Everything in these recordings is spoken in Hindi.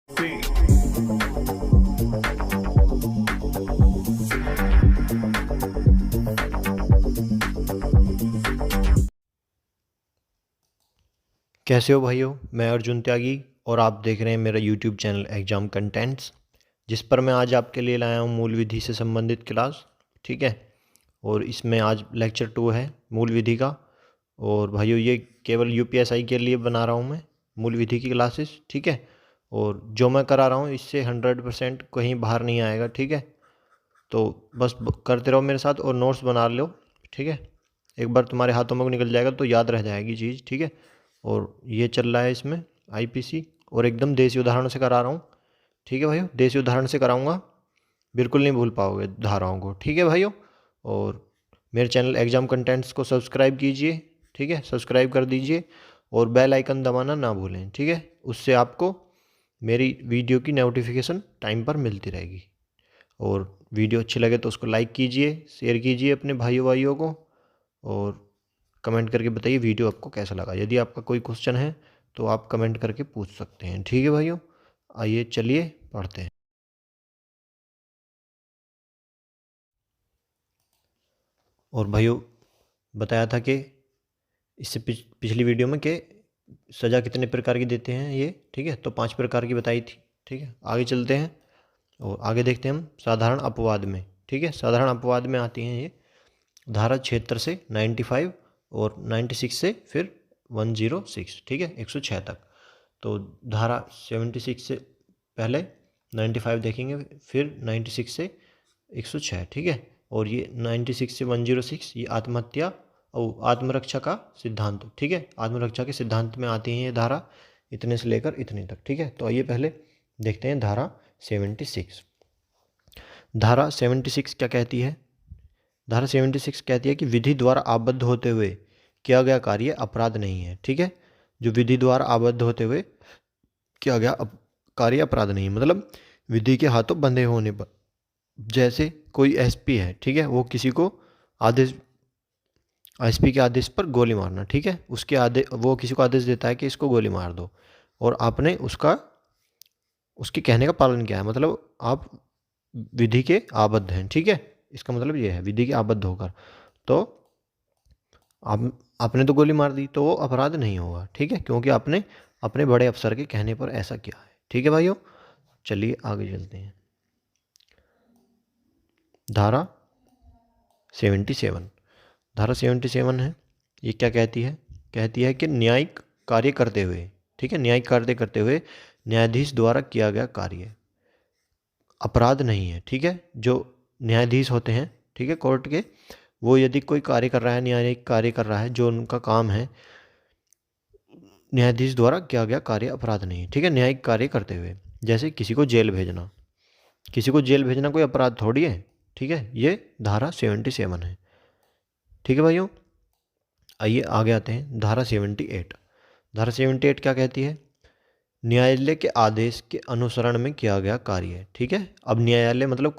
कैसे हो भाइयों, मैं अर्जुन त्यागी और आप देख रहे हैं मेरा यूट्यूब चैनल एग्ज़ाम कंटेंट्स, जिस पर मैं आज आपके लिए लाया हूँ मूल विधि से संबंधित क्लास। ठीक है, और इसमें आज लेक्चर 2 है मूल विधि का। और भाइयों, ये केवल यूपीएसआई के लिए बना रहा हूँ मैं मूल विधि की क्लासेस। ठीक है, और जो मैं करा रहा हूँ इससे 100% कहीं बाहर नहीं आएगा। ठीक है, तो बस करते रहो मेरे साथ और नोट्स बना लो। ठीक है, एक बार तुम्हारे हाथों में निकल जाएगा तो याद रह जाएगी चीज़। ठीक है, और ये चल रहा है इसमें आईपीसी, और एकदम देसी उदाहरण से करा रहा हूँ। ठीक है भाइयों, देसी उदाहरण से कराऊंगा, बिल्कुल नहीं भूल पाओगे धाराओं को। ठीक है भाइयों, और मेरे चैनल एग्ज़ाम कंटेंट्स को सब्सक्राइब कीजिए। ठीक है, सब्सक्राइब कर दीजिए और बेल आइकन दबाना ना भूलें। ठीक है, उससे आपको मेरी वीडियो की नोटिफिकेशन टाइम पर मिलती रहेगी। और वीडियो अच्छी लगे तो उसको लाइक कीजिए, शेयर कीजिए अपने भाइयों को, और कमेंट करके बताइए वीडियो आपको कैसा लगा। यदि आपका कोई क्वेश्चन है तो आप कमेंट करके पूछ सकते हैं। ठीक है भाइयों, आइए चलिए पढ़ते हैं। और भाइयों, बताया था कि इससे पिछली वीडियो में कि सज़ा कितने प्रकार की देते हैं ये। ठीक है, तो 5 प्रकार की बताई थी। ठीक है, आगे चलते हैं और आगे देखते हैं हम साधारण अपवाद में। ठीक है, साधारण अपवाद में आती हैं ये धारा 76 से 95 और 96 से फिर 106। ठीक है, 106 तक। तो धारा 76 से पहले 95 देखेंगे, फिर 96 से 106। ठीक है, और ये 96 से 106 ये आत्महत्या और आत्मरक्षा का सिद्धांत। ठीक है, आत्मरक्षा के सिद्धांत में आती है ये धारा, इतने से लेकर इतने तक। ठीक है, तो आइए पहले देखते हैं धारा 76। धारा 76 क्या कहती है? धारा 76 कहती है कि विधि द्वारा आबद्ध होते हुए किया गया कार्य अपराध नहीं है। ठीक है, जो विधि द्वारा आबद्ध होते हुए किया गया कार्य अपराध नहीं है, मतलब विधि के हाथों बंधे होने पर। जैसे कोई एसपी है, ठीक है, वो किसी को आदेश, एसपी के आदेश पर गोली मारना। ठीक है, उसके आदेश, वो किसी को आदेश देता है कि इसको गोली मार दो, और आपने उसके कहने का पालन किया है, मतलब आप विधि के आबद्ध हैं। ठीक है, इसका मतलब ये है विधि के आबद्ध होकर, तो आपने तो गोली मार दी तो वो अपराध नहीं होगा। ठीक है, क्योंकि आपने अपने बड़े अफसर के कहने पर ऐसा किया है। ठीक है भाइयों, चलिए आगे चलते हैं। धारा 77, धारा 77 है, ये क्या कहती है? कहती है कि न्यायिक कार्य करते हुए, ठीक है, न्यायिक कार्य करते हुए न्यायाधीश द्वारा किया गया कार्य अपराध नहीं है। ठीक है, जो न्यायाधीश होते हैं, ठीक है, कोर्ट के, वो यदि कोई कार्य कर रहा है, न्यायिक कार्य कर रहा है, जो उनका काम है, न्यायाधीश द्वारा किया गया कार्य अपराध नहीं है। ठीक है, न्यायिक कार्य करते हुए, जैसे किसी को जेल भेजना, किसी को जेल भेजना कोई अपराध थोड़ी है। ठीक है, ये धारा 77 है। ठीक है भाइयों, आइए आगे आते हैं धारा 78। धारा 78 क्या कहती है? न्यायालय के आदेश के अनुसरण में किया गया कार्य। ठीक है, अब न्यायालय मतलब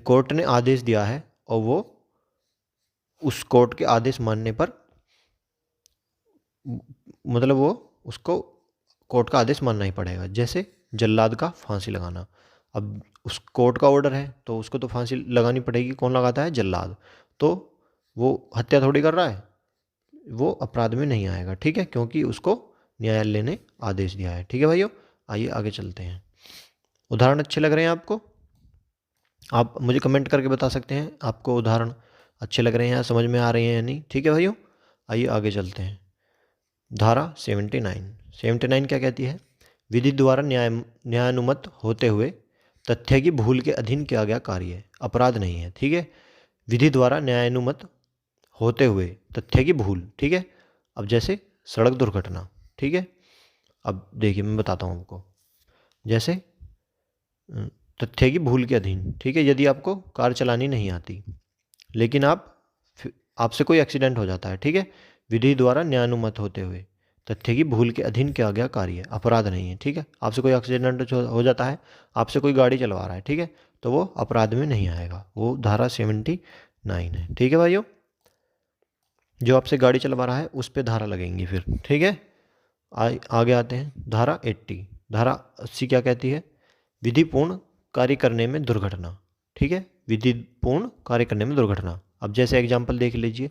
कोर्ट ने आदेश दिया है, और वो उस कोर्ट के आदेश मानने पर, मतलब वो उसको कोर्ट का आदेश मानना ही पड़ेगा। जैसे जल्लाद का फांसी लगाना, अब उस कोर्ट का ऑर्डर है तो उसको तो फांसी लगानी पड़ेगी। कौन लगाता है? जल्लाद। तो वो हत्या थोड़ी कर रहा है, वो अपराध में नहीं आएगा। ठीक है, क्योंकि उसको न्यायालय ने आदेश दिया है। ठीक है भाइयों, आइए आगे चलते हैं। उदाहरण अच्छे लग रहे हैं आपको? आप मुझे कमेंट करके बता सकते हैं आपको उदाहरण अच्छे लग रहे हैं या समझ में आ रहे हैं या नहीं। ठीक है भाइयों, आइए आगे चलते हैं। धारा 79 क्या कहती है? विधि द्वारा न्यायानुमत होते हुए तथ्य की भूल के अधीन किया गया कार्य अपराध नहीं है। ठीक है, विधि द्वारा न्यायानुमत होते हुए तथ्य की भूल। ठीक है, अब जैसे सड़क दुर्घटना। ठीक है, अब देखिए मैं बताता हूँ आपको। जैसे तथ्य की भूल के अधीन, ठीक है, यदि आपको कार चलानी नहीं आती, लेकिन आपसे कोई एक्सीडेंट हो जाता है, ठीक है, विधि द्वारा न्यायानुमत होते हुए तथ्य की भूल के अधीन किया गया कार्य अपराध नहीं है। ठीक है, आपसे कोई एक्सीडेंट हो जाता है, आपसे कोई गाड़ी चलवा रहा है, ठीक है, तो वो अपराध में नहीं आएगा, वो धारा 79 है। ठीक है भाइयों, जो आपसे गाड़ी चलवा रहा है उस पर धारा लगेंगी फिर। ठीक है, आगे आते हैं धारा 80। धारा 80 क्या कहती है? विधिपूर्ण कार्य करने में दुर्घटना, ठीक है, विधिपूर्ण कार्य करने में दुर्घटना। अब जैसे एग्जाम्पल देख लीजिए,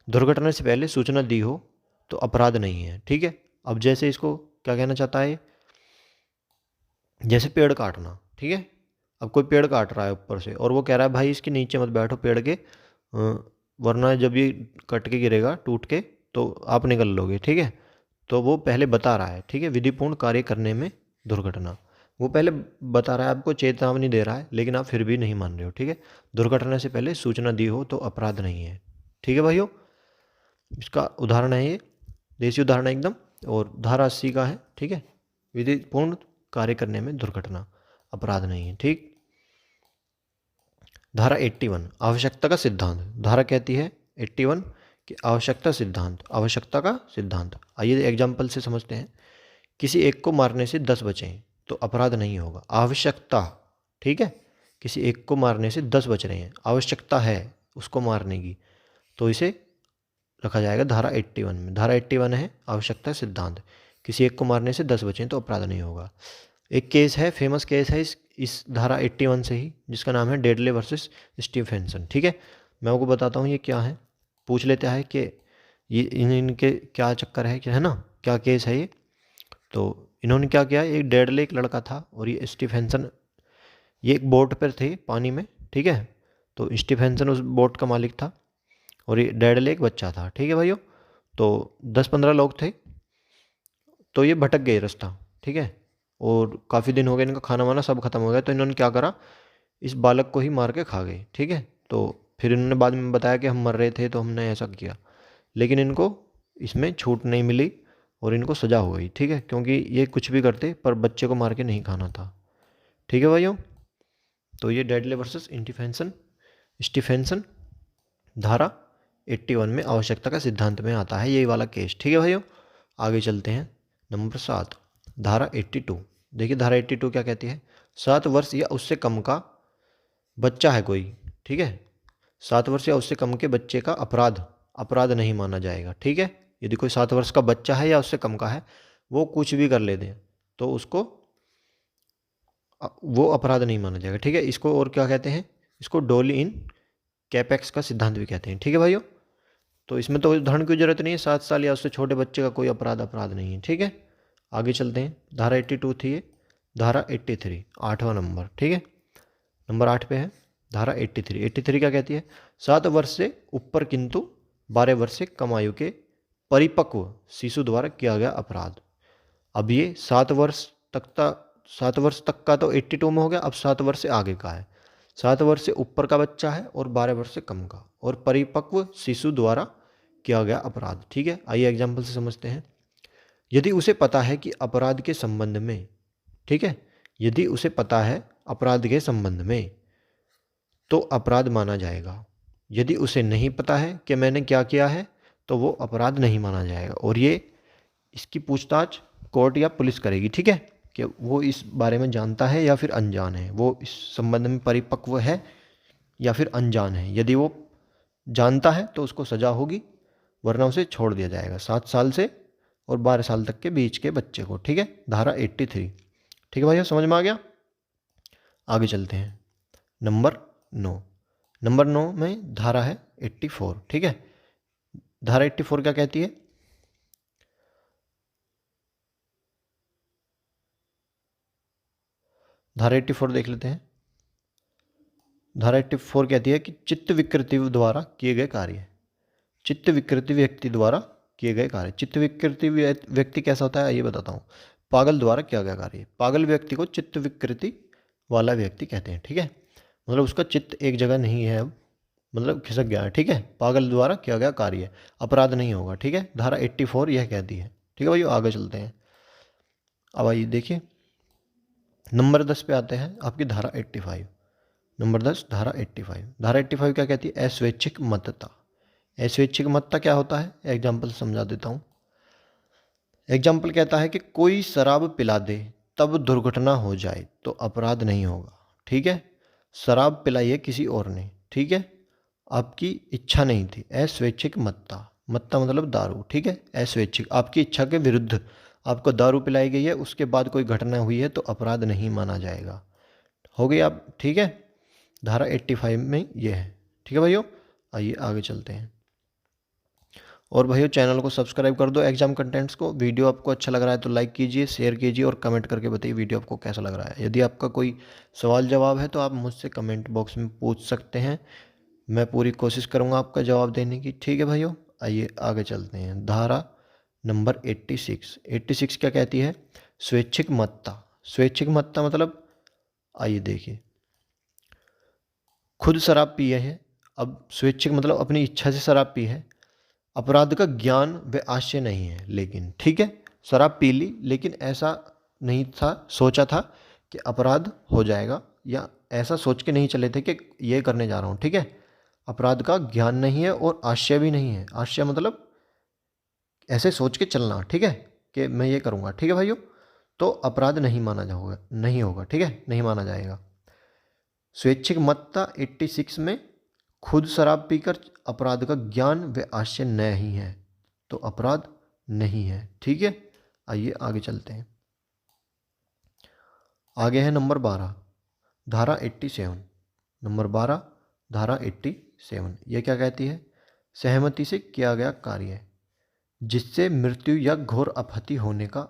दुर्घटना से पहले सूचना दी हो तो अपराध नहीं है, ठीक है। अब जैसे इसको क्या कहना चाहता है, जैसे पेड़ काटना, ठीक है। अब कोई पेड़ काट रहा है ऊपर से और वो कह रहा है भाई इसके नीचे मत बैठो पेड़ के, वरना जब ये कट के गिरेगा टूट के तो आप निकल लोगे, ठीक है। तो वो पहले बता रहा है, ठीक है, विधिपूर्ण कार्य करने में दुर्घटना, वो पहले बता रहा है, आपको चेतावनी दे रहा है, लेकिन आप फिर भी नहीं मान रहे हो, ठीक है। दुर्घटना से पहले सूचना दी हो तो अपराध नहीं है, ठीक है भाइयों। इसका उदाहरण है ये, देसी उदाहरण है एकदम, और धारा 80 का है, ठीक है। विधिपूर्ण कार्य करने में दुर्घटना, अपराध नहीं है, ठीक। धारा 81 आवश्यकता का सिद्धांत। धारा कहती है 81 कि आवश्यकता सिद्धांत, आवश्यकता का सिद्धांत। आइए एग्जाम्पल से समझते हैं। किसी एक को मारने से 10 बचें तो अपराध नहीं होगा, आवश्यकता, ठीक है। किसी एक को मारने से 10 बच रहे हैं, आवश्यकता है उसको मारने की, तो इसे रखा जाएगा धारा 81 में। धारा 81 है आवश्यकता सिद्धांत, किसी एक को मारने से 10 बचें तो अपराध नहीं होगा। एक केस है, फेमस केस है इस धारा 81 से ही, जिसका नाम है डेडले वर्सेस स्टीफेंसन, ठीक है। मैं आपको बताता हूँ ये क्या है, पूछ लेता है कि ये इनके क्या चक्कर है, क्या है ना, क्या केस है ये। तो इन्होंने क्या किया, एक डेडले एक लड़का था और ये स्टीफेंसन, ये एक बोट पर थे पानी में, ठीक है। तो स्टीफेंसन उस बोट का मालिक था और ये डेडले एक बच्चा था, ठीक है भाइयों। तो 10-15 लोग थे, तो ये भटक गए रास्ता, ठीक है। और काफ़ी दिन हो गए, इनका खाना वाना सब खत्म हो गया, तो इन्होंने क्या करा, इस बालक को ही मार के खा गए, ठीक है। तो फिर इन्होंने बाद में बताया कि हम मर रहे थे तो हमने ऐसा किया, लेकिन इनको इसमें छूट नहीं मिली और इनको सज़ा हो गई, ठीक है, क्योंकि ये कुछ भी करते पर बच्चे को मार के नहीं खाना था, ठीक है भाइयों। तो ये डेडले वर्सेस स्टीफेंसन धारा 81 में आवश्यकता का सिद्धांत में आता है, यही वाला केस, ठीक है भाइयों। आगे चलते हैं, नंबर 7 धारा 82। देखिए धारा 82 क्या कहती है, 7 वर्ष या उससे कम का बच्चा है कोई, ठीक है, 7 वर्ष या उससे कम के बच्चे का अपराध नहीं माना जाएगा, ठीक है। यदि कोई 7 वर्ष का बच्चा है या उससे कम का है, वो कुछ भी कर लेते हैं तो उसको वो अपराध नहीं माना जाएगा, ठीक है। इसको और क्या कहते हैं, इसको डोली इन कैपेक्स का सिद्धांत भी कहते हैं, ठीक है भाइयों। तो इसमें तो उदाहरण की जरूरत नहीं है, 7 साल या उससे छोटे बच्चे का कोई अपराध नहीं है, ठीक है। आगे चलते हैं, धारा 82 थी ये, धारा 83 8वां नंबर, ठीक है, नंबर 8 पे है धारा 83 क्या कहती है, 7 वर्ष से ऊपर किंतु 12 वर्ष से कम आयु के परिपक्व शिशु द्वारा किया गया अपराध। अब ये 7 वर्ष तक का तो 82 में हो गया, अब 7 वर्ष से आगे का है, 7 वर्ष से ऊपर का बच्चा है और 12 वर्ष से कम का, और परिपक्व शिशु द्वारा किया गया अपराध, ठीक है। आइए एग्जाम्पल से समझते हैं। यदि उसे पता है कि अपराध के संबंध में, ठीक है, यदि उसे पता है अपराध के संबंध में तो अपराध माना जाएगा। यदि उसे नहीं पता है कि मैंने क्या किया है तो वो अपराध नहीं माना जाएगा, और ये इसकी पूछताछ कोर्ट या पुलिस करेगी, ठीक है, कि वो इस बारे में जानता है या फिर अनजान है, वो इस संबंध में परिपक्व है या फिर अनजान है। यदि वो जानता है तो उसको सज़ा होगी, वरना उसे छोड़ दिया जाएगा 7 साल से और 12 साल तक के बीच के बच्चे को, ठीक है, धारा 83, ठीक है भाइयों, समझ में आ गया। आगे चलते हैं, नंबर 9 में धारा है 84, ठीक है। धारा 84 क्या कहती है, धारा 84 देख लेते हैं। धारा 84 कहती है कि चित्त विकृति द्वारा किए गए कार्य, चित्त विकृति व्यक्ति द्वारा किए गए कार्य। चित्त विकृति व्यक्ति कैसा होता है आइए बताता हूँ, पागल द्वारा किया गया कार्य। पागल व्यक्ति को चित्त विकृति वाला व्यक्ति कहते हैं, ठीक है, मतलब उसका चित्त एक जगह नहीं है, अब मतलब खिसक गया है, ठीक है। पागल द्वारा किया गया कार्य अपराध नहीं होगा, ठीक है, धारा 84 यह कहती है, ठीक है भाई। आगे चलते हैं, अब आइए देखिए नंबर 10 पे आते हैं, आपकी धारा 85, नंबर 10 धारा 85। धारा 85 क्या कहती है, अस्वैच्छिक मतता। अस्वैच्छिक मतता क्या होता है, एग्जाम्पल समझा देता हूँ। एग्जाम्पल कहता है कि कोई शराब पिला दे तब दुर्घटना हो जाए तो अपराध नहीं होगा, ठीक है। शराब पिलाई है किसी और ने, ठीक है, आपकी इच्छा नहीं थी, अस्वैच्छिक मतता, मतता मतलब दारू, ठीक है, अस्वैच्छिक आपकी इच्छा के विरुद्ध आपको दारू पिलाई गई है, उसके बाद कोई घटना हुई है तो अपराध नहीं माना जाएगा। हो गई आप, ठीक है। धारा 85 में ये है, ठीक है भाइयों। आइए आगे चलते हैं। और भाइयों चैनल को सब्सक्राइब कर दो एग्जाम कंटेंट्स को। वीडियो आपको अच्छा लग रहा है तो लाइक कीजिए, शेयर कीजिए और कमेंट करके बताइए वीडियो आपको कैसा लग रहा है। यदि आपका कोई सवाल जवाब है तो आप मुझसे कमेंट बॉक्स में पूछ सकते हैं, मैं पूरी कोशिश करूंगा आपका जवाब देने की, ठीक है भाइयों। आइए आगे चलते हैं। धारा नंबर 86। 86 क्या कहती है? स्वैच्छिक महत्ता। स्वैच्छिक महत्ता मतलब, आइए देखिए, खुद शराब पिए है, अब स्वैच्छिक मतलब अपनी इच्छा से शराब पी है, अपराध का ज्ञान व आशय नहीं है, लेकिन ठीक है शराब पी ली, लेकिन ऐसा नहीं था, सोचा था कि अपराध हो जाएगा, या ऐसा सोच के नहीं चले थे कि ये करने जा रहा हूँ, ठीक है। अपराध का ज्ञान नहीं है और आशय भी नहीं है। आशय मतलब ऐसे सोच के चलना, ठीक है, कि मैं ये करूँगा, ठीक है भाइयों। तो अपराध नहीं माना जाएगा, नहीं होगा, ठीक है, नहीं माना जाएगा। स्वैच्छिक महत्ता 86 में खुद शराब पीकर अपराध का ज्ञान व आशय नहीं है, तो अपराध नहीं है, ठीक है। आइए आगे चलते हैं। आगे है नंबर 12, धारा 87। नंबर 12 धारा 87, ये क्या कहती है? सहमति से किया गया कार्य जिससे मृत्यु या घोर अपहति होने का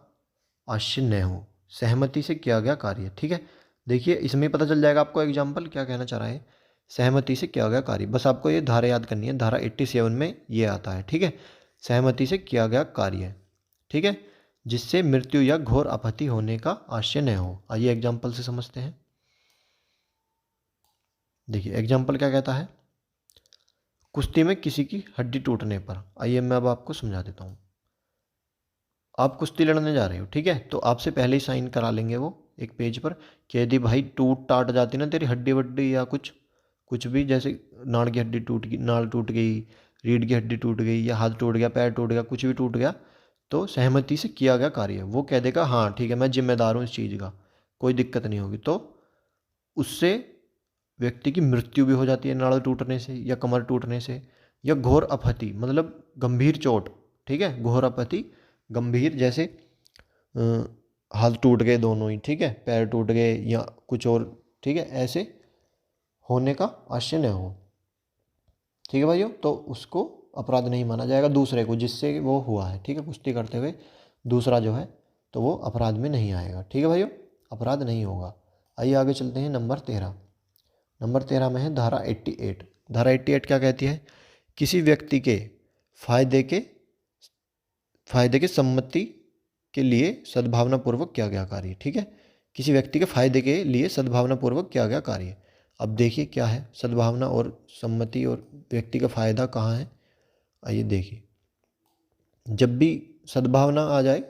आशय न हो। सहमति से किया गया कार्य, ठीक है। देखिए इसमें पता चल जाएगा आपको एग्जाम्पल क्या कहना चाह रहा है। सहमति से किया गया कार्य, बस आपको ये धारा याद करनी है। धारा 87 में ये आता है, ठीक है। सहमति से किया गया कार्य, ठीक है, जिससे मृत्यु या घोर अपहति होने का आशय न हो। आइए एग्जाम्पल से समझते हैं। देखिए एग्जाम्पल क्या कहता है? कुश्ती में किसी की हड्डी टूटने पर, आइए मैं अब आपको समझा देता हूँ। आप कुश्ती लड़ने जा रहे हो, ठीक है, तो आपसे पहले ही साइन करा लेंगे वो एक पेज पर कि यदि भाई टूट टाट जाती ना तेरी हड्डी वड्डी या कुछ कुछ भी, जैसे नाड़ की हड्डी टूट गई, नाड़ टूट गई, रीढ़ की हड्डी टूट गई, या हाथ टूट गया, पैर टूट गया, कुछ भी टूट गया, तो सहमति से किया गया कार्य वो कह देगा हाँ ठीक है मैं जिम्मेदार हूँ इस चीज़ का, कोई दिक्कत नहीं होगी। तो उससे व्यक्ति की मृत्यु भी हो जाती है नाड़ टूटने से या कमर टूटने से, या घोर अपहति मतलब गंभीर चोट, ठीक है। घोर अपहति गंभीर, जैसे हाथ टूट गए दोनों ही, ठीक है, पैर टूट गए या कुछ और, ठीक है, ऐसे होने का आशय न हो, ठीक है भाइयों। तो उसको अपराध नहीं माना जाएगा, दूसरे को जिससे वो हुआ है, ठीक है, कुश्ती करते हुए दूसरा जो है तो वो अपराध में नहीं आएगा, ठीक है भाइयों, अपराध नहीं होगा। आइए आगे चलते हैं। नंबर 13। नंबर 13 में है धारा 88। धारा 88 क्या कहती है? किसी व्यक्ति के फायदे के सम्मति के लिए सद्भावनापूर्वक किया गया कार्य, ठीक है। किसी व्यक्ति के फायदे के लिए सद्भावनापूर्वक किया गया कार्य। अब देखिए क्या है सद्भावना और सम्मति और व्यक्ति का फायदा कहाँ है। आइए देखिए, जब भी सद्भावना आ जाए,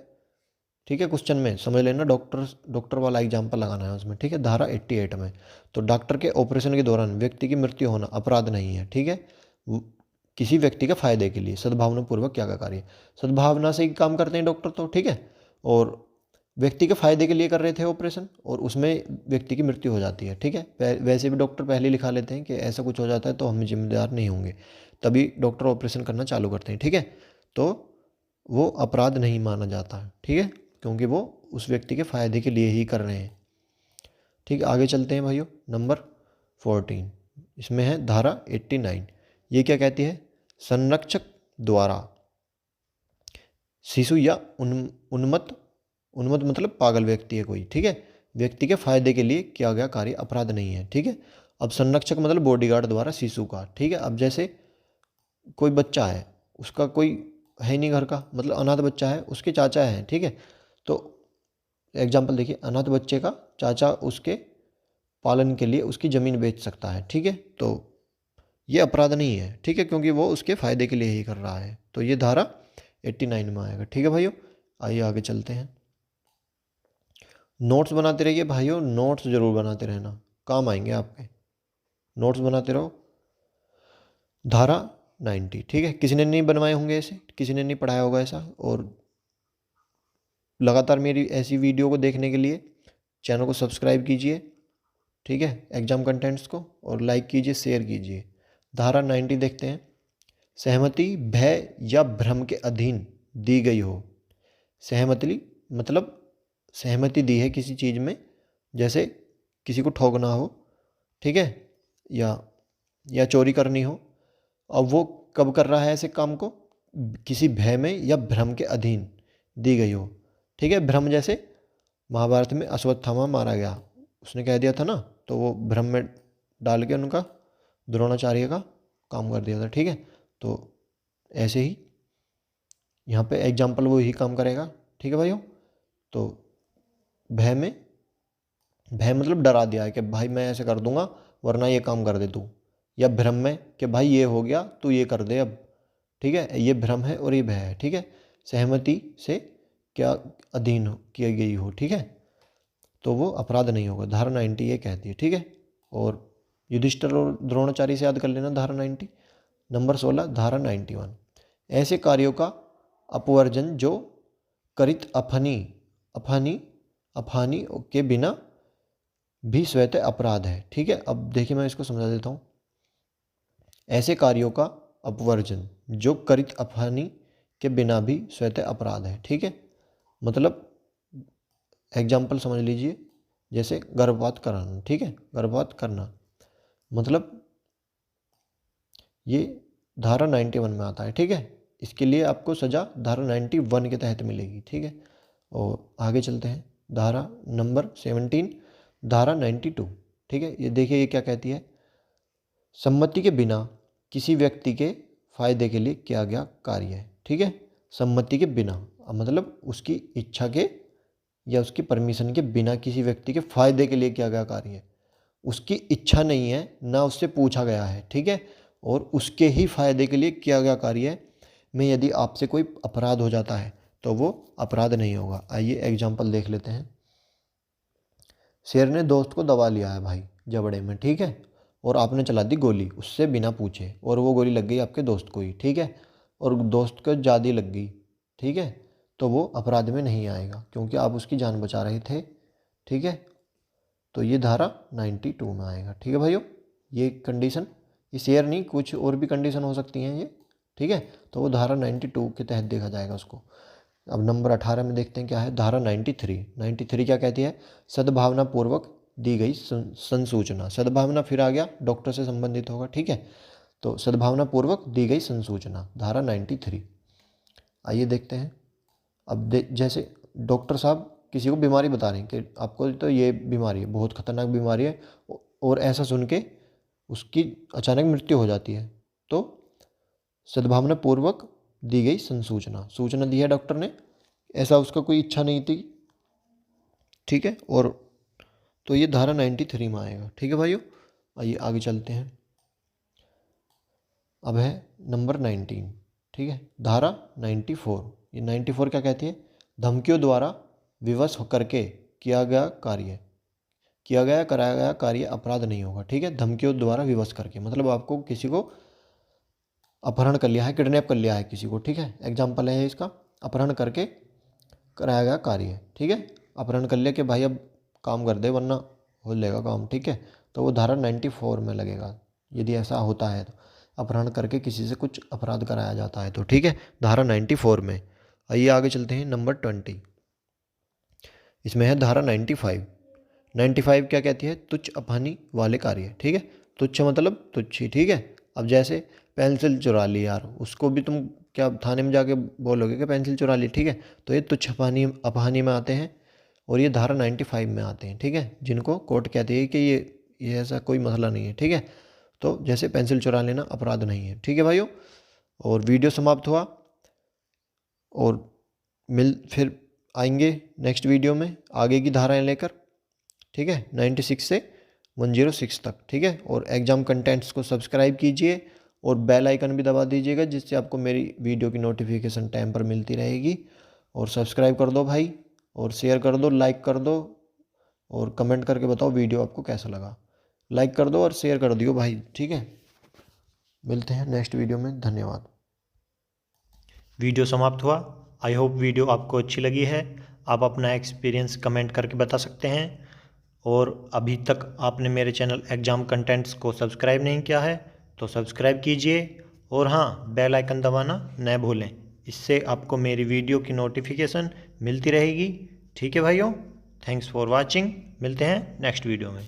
ठीक है, क्वेश्चन में समझ लेना, डॉक्टर वाला एग्जाम्पल लगाना है उसमें, ठीक है। धारा 88 में तो डॉक्टर के ऑपरेशन के दौरान व्यक्ति की मृत्यु होना अपराध नहीं है, ठीक है। किसी व्यक्ति के फायदे के लिए सद्भावना पूर्वक क्या कार्य, सद्भावना से ही काम करते हैं डॉक्टर तो, ठीक है, और व्यक्ति के फायदे के लिए कर रहे थे ऑपरेशन और उसमें व्यक्ति की मृत्यु हो जाती है, ठीक है। वैसे भी डॉक्टर पहले लिखा लेते हैं कि ऐसा कुछ हो जाता है तो हम जिम्मेदार नहीं होंगे, तभी डॉक्टर ऑपरेशन करना चालू करते हैं, ठीक है। तो वो अपराध नहीं माना जाता है, ठीक है, क्योंकि वो उस व्यक्ति के फायदे के लिए ही कर रहे हैं, ठीक है। आगे चलते हैं भाइयों। नंबर 14 इसमें है धारा 89। ये क्या कहती है? संरक्षक द्वारा शिशु या उन्मत्त उन्मत्त मतलब पागल व्यक्ति है कोई, ठीक है, व्यक्ति के फायदे के लिए किया गया कार्य अपराध नहीं है, ठीक है। अब संरक्षक मतलब बॉडीगार्ड द्वारा शिशु का, ठीक है। अब जैसे कोई बच्चा है, उसका कोई है नहीं घर का, मतलब अनाथ बच्चा है, उसके चाचा हैं, ठीक है। तो एग्जाम्पल देखिए, अनाथ बच्चे का चाचा उसके पालन के लिए उसकी ज़मीन बेच सकता है, ठीक है। तो ये अपराध नहीं है, ठीक है, क्योंकि वो उसके फ़ायदे के लिए ही कर रहा है। तो ये धारा 89 में आएगा, ठीक है भाइयों। आइए आगे चलते हैं। नोट्स बनाते रहिए भाइयों, नोट्स ज़रूर बनाते रहना, काम आएंगे आपके, नोट्स बनाते रहो। धारा 90, ठीक है, किसी ने नहीं बनवाए होंगे ऐसे, किसी ने नहीं पढ़ाया होगा ऐसा, और लगातार मेरी ऐसी वीडियो को देखने के लिए चैनल को सब्सक्राइब कीजिए, ठीक है, एग्जाम कंटेंट्स को, और लाइक कीजिए, शेयर कीजिए। धारा 90 देखते हैं। सहमति भय या भ्रम के अधीन दी गई हो। सहमति मतलब सहमति दी है किसी चीज़ में, जैसे किसी को ठोकना हो, ठीक है, या चोरी करनी हो। अब वो कब कर रहा है ऐसे काम को? किसी भय में या भ्रम के अधीन दी गई हो, ठीक है। भ्रम जैसे महाभारत में अश्वत्थामा मारा गया, उसने कह दिया था ना, तो वो भ्रम में डाल के उनका द्रोणाचार्य का काम कर दिया था, ठीक है। तो ऐसे ही यहाँ पे एग्जाम्पल वो ही काम करेगा, ठीक है भाइयों। तो भय में, भय मतलब डरा दिया है कि भाई मैं ऐसे कर दूंगा वरना ये काम कर दे तू, या भ्रम में कि भाई ये हो गया तू ये कर दे अब, ठीक है। ये भ्रम है और ये भय है, ठीक है। सहमति से क्या अधीन की गई हो, ठीक है, तो वो अपराध नहीं होगा। धारा 90 ये कहती है, ठीक है। और युधिष्ठिर और द्रोणाचार्य से याद कर लेना धारा 90। नंबर 16 धारा 91, ऐसे कार्यों का अपवर्जन जो करित अफहानि के बिना भी स्वतः अपराध है, ठीक है। अब देखिए मैं इसको समझा देता हूँ। ऐसे कार्यों का अपवर्जन जो करित अफहानि के बिना भी स्वतः अपराध है, ठीक है। मतलब एग्जाम्पल समझ लीजिए, जैसे गर्भपात कराना, ठीक है, गर्भपात करना मतलब ये धारा 91 में आता है, ठीक है। इसके लिए आपको सज़ा धारा 91 के तहत मिलेगी, ठीक है। और आगे चलते हैं, धारा नंबर 17 धारा 92, ठीक है। ये देखिए ये क्या कहती है, सम्मति के बिना किसी व्यक्ति के फायदे के लिए किया गया कार्य है, ठीक है। सम्मति के बिना मतलब उसकी इच्छा के या उसकी परमिशन के बिना किसी व्यक्ति के फायदे के लिए किया गया कार्य है। उसकी इच्छा नहीं है, ना उससे पूछा गया है, ठीक है, और उसके ही फायदे के लिए किया गया कार्य में यदि आपसे कोई अपराध हो जाता है तो वो अपराध नहीं होगा। आइए एग्जाम्पल देख लेते हैं। शेर ने दोस्त को दबा लिया है भाई जबड़े में, ठीक है, और आपने चला दी गोली उससे बिना पूछे, और वो गोली लग गई आपके दोस्त को ही, ठीक है, और दोस्त को ज़्यादा लग गई, ठीक है, तो वो अपराध में नहीं आएगा क्योंकि आप उसकी जान बचा रहे थे, ठीक है। तो ये धारा 92 में आएगा, ठीक है भाइयों। ये कंडीशन, ये शेयर नहीं, कुछ और भी कंडीशन हो सकती हैं ये, ठीक है, तो वो धारा 92 के तहत देखा जाएगा उसको। अब नंबर 18 में देखते हैं क्या है, धारा 93 क्या कहती है, सद्भावना पूर्वक दी गई संसूचना। सद्भावना फिर आ गया, डॉक्टर से संबंधित होगा, ठीक है। तो सद्भावना पूर्वक दी गई संसूचना धारा 93। आइए देखते हैं। अब जैसे डॉक्टर साहब किसी को बीमारी बता रहे हैं कि आपको तो ये बीमारी है, बहुत खतरनाक बीमारी है, और ऐसा सुन के उसकी अचानक मृत्यु हो जाती है, तो सद्भावना पूर्वक दी गई संसूचना, सूचना दी है डॉक्टर ने, ऐसा उसका कोई इच्छा नहीं थी, ठीक है। और तो ये धारा 93 में आएगा, ठीक है भाइयों। आइए आगे चलते हैं। अब है नंबर 19, ठीक है, धारा 94। ये 94 क्या कहती है, धमकियों द्वारा विवश होकर के किया गया कराया गया कार्य अपराध नहीं होगा, ठीक है। धमकियों द्वारा विवश करके मतलब आपको किसी को अपहरण कर लिया है, किडनैप कर लिया है किसी को, ठीक है, एग्जाम्पल है इसका, अपहरण करके कराया गया कार्य, ठीक है। अपहरण कर लिया कि भाई अब काम कर दे वरना हो जाएगा काम, ठीक है, तो वो धारा 94 में लगेगा यदि ऐसा होता है तो, अपहरण करके किसी से कुछ अपराध कराया जाता है तो, ठीक है, धारा 94 में। आइए आगे चलते हैं, नंबर 20, इसमें है धारा 95 क्या कहती है, तुच्छ अपहानि वाले कार्य, ठीक है। तुच्छ मतलब तुच्छ ही, ठीक है। अब जैसे पेंसिल चुरा ली यार, उसको भी तुम क्या थाने में जाके बोलोगे कि पेंसिल चुरा ली, ठीक है, तो ये तुच्छ अपहानि में आते हैं और ये धारा 95 में आते हैं, ठीक है, जिनको कोर्ट कहती है कि ये ऐसा कोई मसला नहीं है, ठीक है। तो जैसे पेंसिल चुरा लेना अपराध नहीं है, ठीक है भाइयों। और वीडियो समाप्त हुआ, और फिर आएंगे नेक्स्ट वीडियो में आगे की धाराएं लेकर, ठीक है, 96 से 106 तक, ठीक है। और एग्ज़ाम कंटेंट्स को सब्सक्राइब कीजिए और बेल आइकन भी दबा दीजिएगा, जिससे आपको मेरी वीडियो की नोटिफिकेशन टाइम पर मिलती रहेगी। और सब्सक्राइब कर दो भाई, और शेयर कर दो, लाइक कर दो, और कमेंट करके बताओ वीडियो आपको कैसा लगा। लाइक कर दो और शेयर कर दियो भाई, ठीक है। मिलते हैं नेक्स्ट वीडियो में, धन्यवाद। वीडियो समाप्त हुआ। आई होप वीडियो आपको अच्छी लगी है। आप अपना एक्सपीरियंस कमेंट करके बता सकते हैं। और अभी तक आपने मेरे चैनल एग्ज़ाम कंटेंट्स को सब्सक्राइब नहीं किया है तो सब्सक्राइब कीजिए, और हाँ, बेल आइकन दबाना न भूलें। इससे आपको मेरी वीडियो की नोटिफिकेशन मिलती रहेगी। ठीक है भाइयों, थैंक्स फॉर वाचिंग। मिलते हैं नेक्स्ट वीडियो में।